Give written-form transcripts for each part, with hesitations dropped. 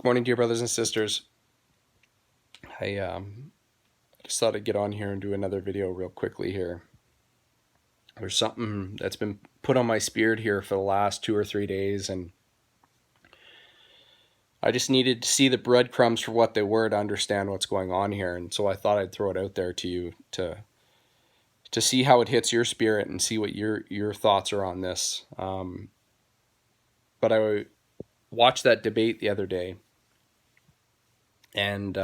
Good morning, dear brothers and sisters. I just thought I'd get on here and do another video real quickly here. There's something that's been put on my spirit here for the last 2 or 3 days, and I just needed to see the breadcrumbs for what they were to understand what's going on here. And so I thought I'd throw it out there to you to see how it hits your spirit and see what your thoughts are on this. But I watched that debate the other day, and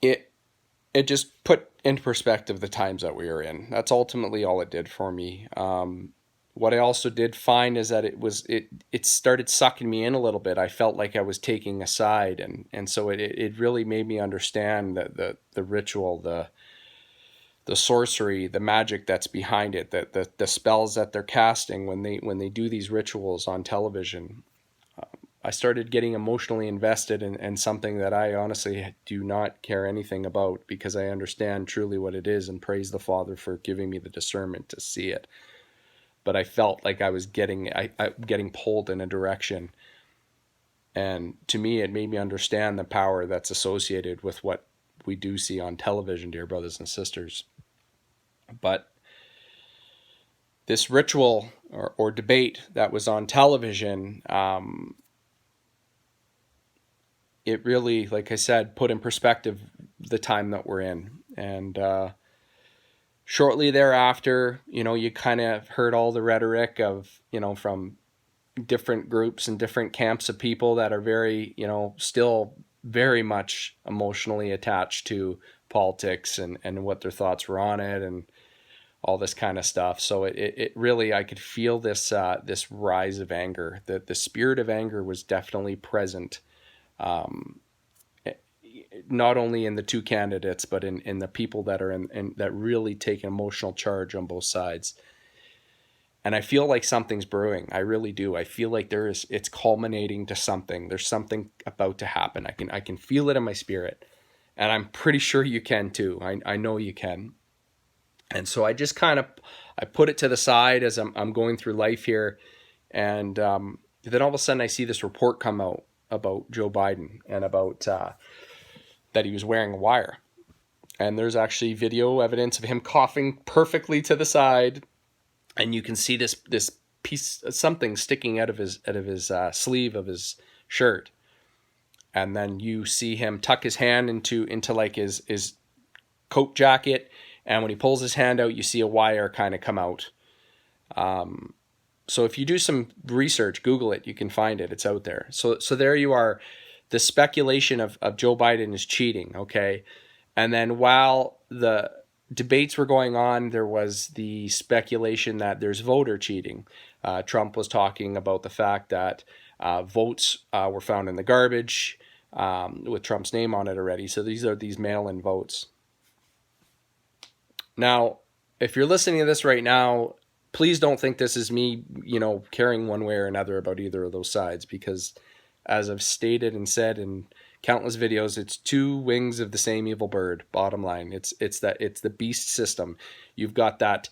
it just put into perspective the times that we are in. That's ultimately all it did for me. What I also did find is that it started sucking me in a little bit. I felt like I was taking a side, and so it really made me understand that the ritual, the sorcery, the magic that's behind it, that the spells that they're casting when they do these rituals on television. I started getting emotionally invested in something that I honestly do not care anything about, because I understand truly what it is, and praise the Father for giving me the discernment to see it. But I felt like I was getting pulled in a direction, and to me it made me understand the power that's associated with what we do see on television, dear brothers and sisters. But this ritual or debate that was on television, it really, like I said, put in perspective the time that we're in. And shortly thereafter, you kind of heard all the rhetoric of, from different groups and different camps of people that are very, still very much emotionally attached to politics and what their thoughts were on it and all this kind of stuff. So it really, I could feel this this rise of anger. The spirit of anger was definitely present, not only in the two candidates, but in the people that are in that really take an emotional charge on both sides. And I feel like something's brewing. I really do. I feel like it's culminating to something. There's something about to happen. I can feel it in my spirit, and I'm pretty sure you can too. I know you can. And so I just I put it to the side as I'm going through life here, and then all of a sudden I see this report come out about Joe Biden and about that he was wearing a wire. And there's actually video evidence of him coughing perfectly to the side, and you can see this piece, something sticking out of his sleeve of his shirt. And then you see him tuck his hand into like his coat jacket, and when he pulls his hand out, you see a wire kind of come out. So if you do some research, Google it, you can find it. It's out there. So there you are. The speculation of Joe Biden is cheating, okay? And then while the debates were going on, there was the speculation that there's voter cheating. Trump was talking about the fact that votes were found in the garbage with Trump's name on it already. So these are these mail-in votes. Now, if you're listening to this right now, please don't think this is me, caring one way or another about either of those sides, because as I've stated and said in countless videos, it's two wings of the same evil bird. Bottom line, it's the beast system. You've got that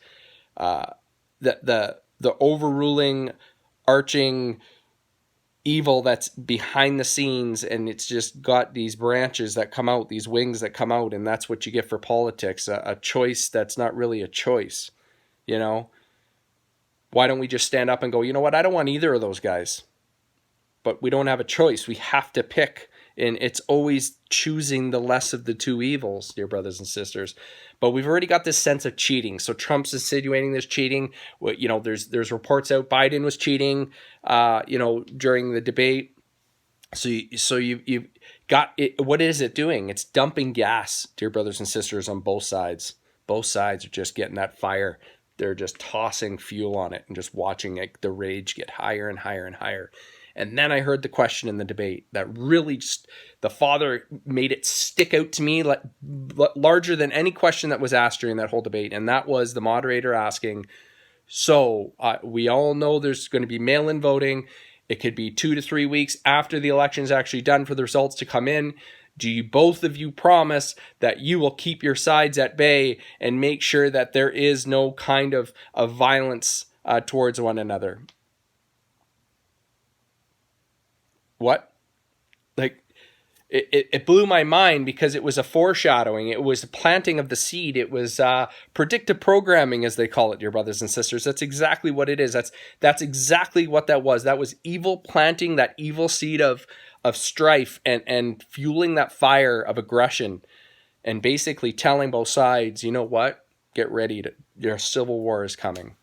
the overruling, arching evil that's behind the scenes, and it's just got these branches that come out, these wings that come out, and that's what you get for politics, a choice that's not really a choice. Why don't we just stand up and go, you know what, I don't want either of those guys? But we don't have a choice. We have to pick, and it's always choosing the less of the two evils, dear brothers and sisters. But we've already got this sense of cheating. So Trump's insinuating there's cheating. There's reports out Biden was cheating, during the debate. So you've got it. What is it doing? It's dumping gas, dear brothers and sisters, on both sides. Both sides are just getting that fire. They're just tossing fuel on it and just watching the rage get higher and higher and higher. And then I heard the question in the debate that really just, the Father made it stick out to me like larger than any question that was asked during that whole debate. And that was the moderator asking, so we all know there's going to be mail-in voting. It could be 2 to 3 weeks after the election is actually done for the results to come in. Do you both of you promise that you will keep your sides at bay and make sure that there is no kind of violence towards one another? What? Like, it blew my mind because it was a foreshadowing. It was a planting of the seed. It was predictive programming, as they call it, dear brothers and sisters. That's exactly what it is. That's exactly what that was. That was evil planting that evil seed of strife and fueling that fire of aggression, and basically telling both sides, you know what? Get ready. Your civil war is coming.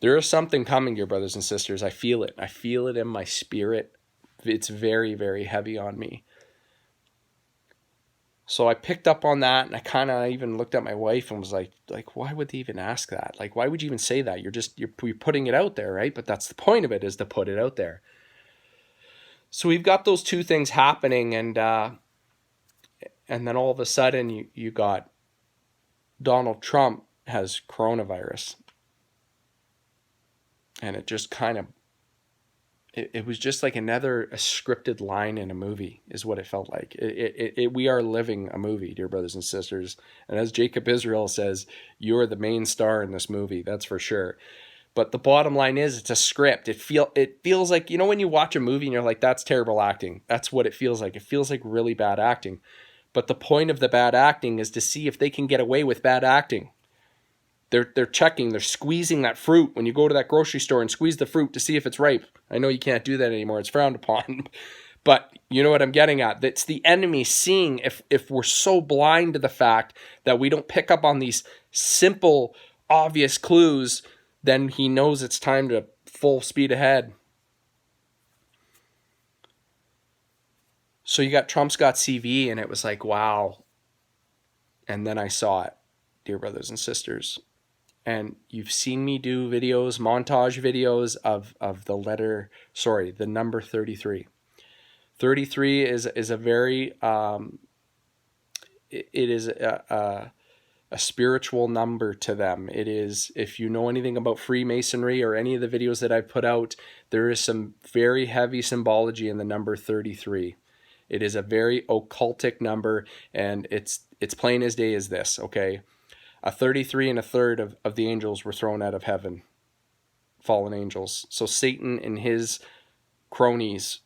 There is something coming, dear brothers and sisters. I feel it. I feel it in my spirit. It's very, very heavy on me. So I picked up on that, and I kind of even looked at my wife and was like, why would they even ask that? Like, why would you even say that? You're putting it out there, right? But that's the point of it, is to put it out there. So we've got those two things happening, and then all of a sudden you got Donald Trump has coronavirus, and it just kind of, it was just like a scripted line in a movie, is what it felt like. We are living a movie, dear brothers and sisters. And as Jacob Israel says, you're the main star in this movie, that's for sure. But the bottom line is, it's a script. It feels like, when you watch a movie and you're like, that's terrible acting. That's what it feels like. It feels like really bad acting. But the point of the bad acting is to see if they can get away with bad acting. They're checking, they're squeezing that fruit when you go to that grocery store and squeeze the fruit to see if it's ripe. I know you can't do that anymore. It's frowned upon. But you know what I'm getting at? That's the enemy seeing if we're so blind to the fact that we don't pick up on these simple, obvious clues, then he knows it's time to full speed ahead. So you got Trump's got CV, and it was like, wow. And then I saw it, dear brothers and sisters. And you've seen me do videos, montage videos of the number 33. 33 is a very, it is a spiritual number to them. It is, if you know anything about Freemasonry or any of the videos that I've put out, there is some very heavy symbology in the number 33. It is a very occultic number, and it's plain as day as this, okay? A 33 and a third of the angels were thrown out of heaven, fallen angels. So Satan and his cronies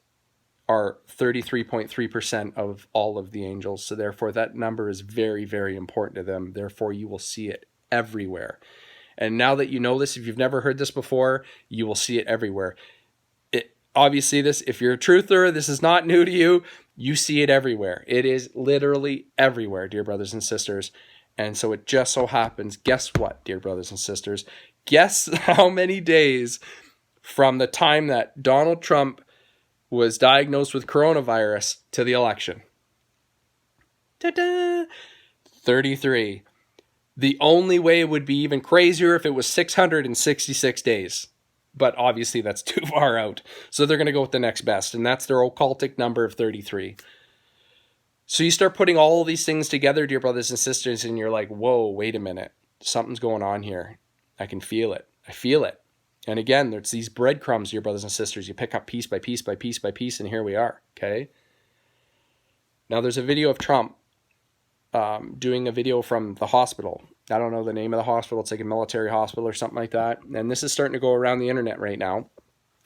are 33.3% of all of the angels. So therefore, that number is very, very important to them. Therefore, you will see it everywhere. And now that you know this, if you've never heard this before, you will see it everywhere. Obviously, if you're a truther, this is not new to you. You see it everywhere. It is literally everywhere, dear brothers and sisters. And so it just so happens, guess what, dear brothers and sisters? Guess how many days from the time that Donald Trump was diagnosed with coronavirus to the election? Ta-da! 33. The only way it would be even crazier if it was 666 days. But obviously that's too far out. So they're going to go with the next best. And that's their occultic number of 33. So you start putting all these things together, dear brothers and sisters, and you're like, whoa, wait a minute. Something's going on here. I can feel it. I feel it. And again, there's these breadcrumbs, dear brothers and sisters. You pick up piece by piece by piece by piece, and here we are, okay? Now, there's a video of Trump doing a video from the hospital. I don't know the name of the hospital. It's like a military hospital or something like that. And this is starting to go around the internet right now.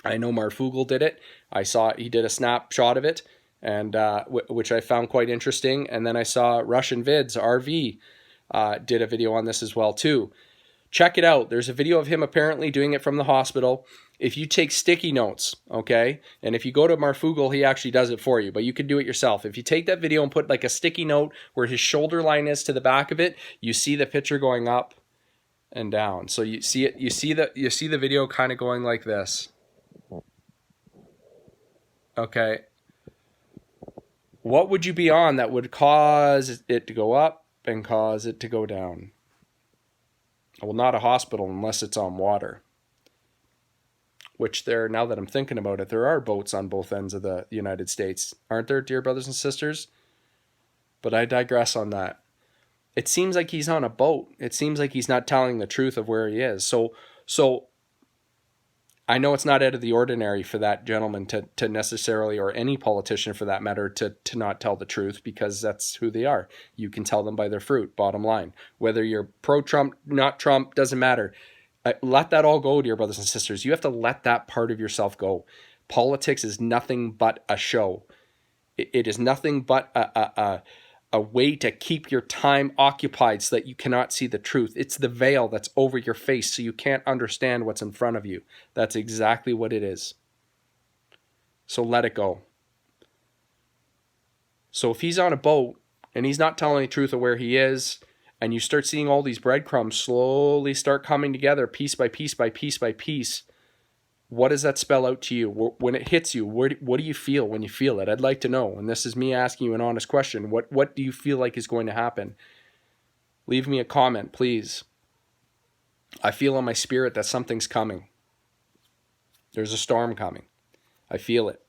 I know Marfugel did it. I saw he did a snapshot of it, and which I found quite interesting. And then I saw Russian Vids, RV, did a video on this as well too. Check it out. There's a video of him apparently doing it from the hospital. If you take sticky notes, okay, and if you go to Marfugel, he actually does it for you, but you can do it yourself. If you take that video and put like a sticky note where his shoulder line is to the back of it, you see the picture going up and down. So you see it. You see the video kind of going like this. Okay. What would you be on that would cause it to go up and cause it to go down? Well, not a hospital unless it's on water. Which now that I'm thinking about it, there are boats on both ends of the United States. Aren't there, dear brothers and sisters? But I digress on that. It seems like he's on a boat. It seems like he's not telling the truth of where he is. So I know it's not out of the ordinary for that gentleman to necessarily, or any politician for that matter, to not tell the truth, because that's who they are. You can tell them by their fruit, bottom line. Whether you're pro-Trump, not Trump, doesn't matter. Let that all go, dear brothers and sisters. You have to let that part of yourself go. Politics is nothing but a show. It is nothing but a way to keep your time occupied so that you cannot see the truth. It's the veil that's over your face so you can't understand what's in front of you. That's exactly what it is. So let it go. So if he's on a boat and he's not telling the truth of where he is, and you start seeing all these breadcrumbs slowly start coming together piece by piece by piece by piece, what does that spell out to you? When it hits you, what do you feel when you feel it? I'd like to know. And this is me asking you an honest question. What do you feel like is going to happen? Leave me a comment, please. I feel in my spirit that something's coming. There's a storm coming. I feel it.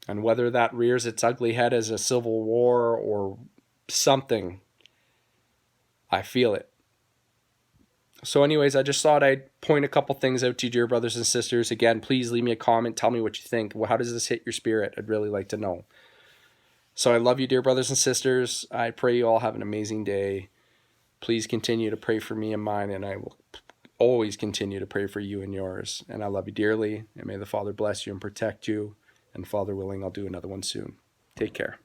And whether that rears its ugly head as a civil war or something, I feel it. So anyways, I just thought I'd point a couple things out to you, dear brothers and sisters. Again, please leave me a comment. Tell me what you think. Well, how does this hit your spirit? I'd really like to know. So I love you, dear brothers and sisters. I pray you all have an amazing day. Please continue to pray for me and mine, and I will always continue to pray for you and yours. And I love you dearly, and may the Father bless you and protect you. And Father willing, I'll do another one soon. Take care.